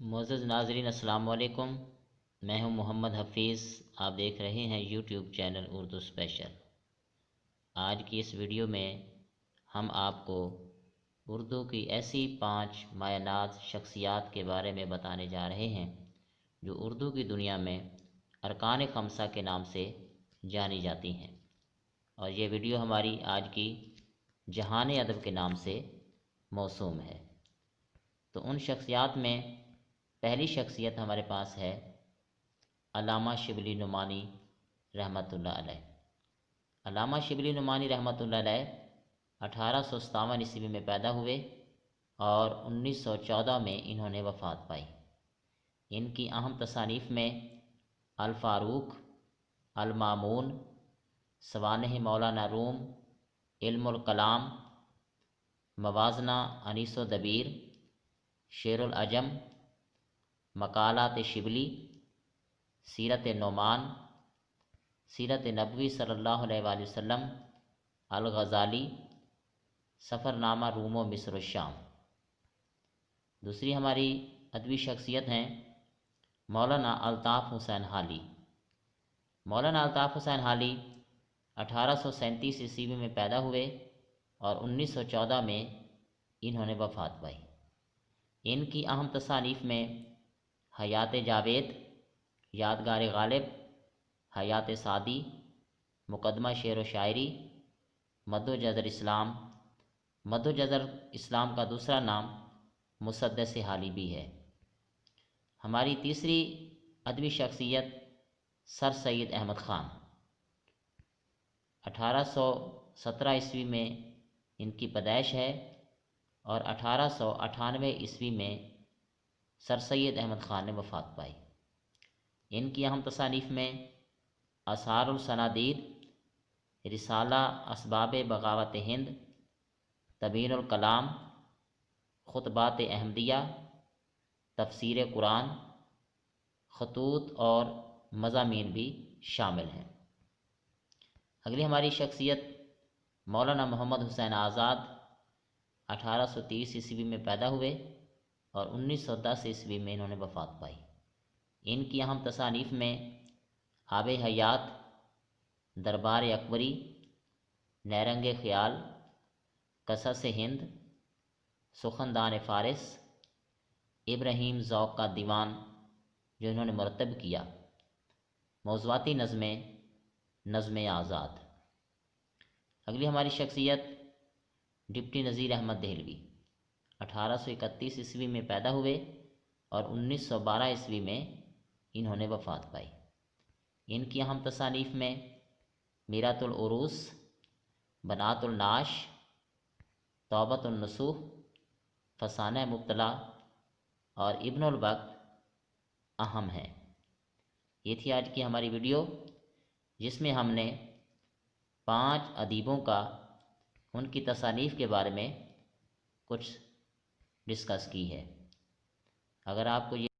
معزز ناظرین السلام علیکم، میں ہوں محمد حفیظ۔ آپ دیکھ رہے ہیں یوٹیوب چینل اردو اسپیشل۔ آج کی اس ویڈیو میں ہم آپ کو اردو کی ایسی 5 مایہ ناز شخصیات کے بارے میں بتانے جا رہے ہیں جو اردو کی دنیا میں ارکان خمسہ کے نام سے جانی جاتی ہیں، اور یہ ویڈیو ہماری آج کی جہان ادب کے نام سے موسوم ہے۔ تو ان شخصیات میں پہلی شخصیت ہمارے پاس ہے علامہ شبلی نعمانی رحمۃ اللہ علیہ۔ علامہ شبلی نعمانی رحمۃ اللہ علیہ 1857 عیسوی میں پیدا ہوئے اور 1914 میں انہوں نے وفات پائی۔ ان کی اہم تصانیف میں الفاروق، المامون، سوانح مولانا روم، علم الکلام، موازنہ انیس و دبیر، شعر العجم، مقالات شبلی، سیرت نعمان، سیرت نبوی صلی اللہ علیہ وآلہ وسلم، الغزالی، سفر نامہ روم و مصر و شام۔ دوسری ہماری ادبی شخصیت ہیں مولانا الطاف حسین حالی۔ مولانا الطاف حسین حالی 1837 عیسوی میں پیدا ہوئے اور 1914 میں انہوں نے وفات پائی۔ ان کی اہم تصانیف میں حیات جاوید، یادگار غالب، حیات سعدی، مقدمہ شعر و شاعری، مد و جزر اسلام۔ مد و جزر اسلام کا دوسرا نام مسدس حالی بھی ہے۔ ہماری تیسری ادبی شخصیت سر سید احمد خان۔ 1817 عیسوی میں ان کی پیدائش ہے اور 1898 عیسوی میں سر سید احمد خان نے وفات پائی۔ ان کی اہم تصانیف میں آثار الصنادید، رسالہ اسباب بغاوت ہند، تبیین الکلام، خطبات احمدیہ، تفسیر قرآن، خطوط اور مضامین بھی شامل ہیں۔ اگلی ہماری شخصیت مولانا محمد حسین آزاد 1830 عیسوی میں پیدا ہوئے اور 1910 عیسوی میں انہوں نے وفات پائی۔ ان کی اہم تصانیف میں آب حیات، دربار اکبری، نیرنگ خیال، قصص ہند، سخندان فارس، ابراہیم ذوق کا دیوان جو انہوں نے مرتب کیا، موضوعاتی نظمیں، نظم آزاد۔ اگلی ہماری شخصیت ڈپٹی نذیر احمد دہلوی 1831 عیسوی میں پیدا ہوئے اور 1912 عیسوی میں انہوں نے وفات پائی۔ ان کی اہم تصانیف میں میرات العروس، بنات النعش، توبۃ النصوح، فسانہ مبتلا اور ابن الوقت اہم ہیں۔ یہ تھی آج کی ہماری ویڈیو، جس میں ہم نے 5 ادیبوں کا ان کی تصانیف کے بارے میں کچھ ڈسکس کی ہے۔ اگر آپ کو یہ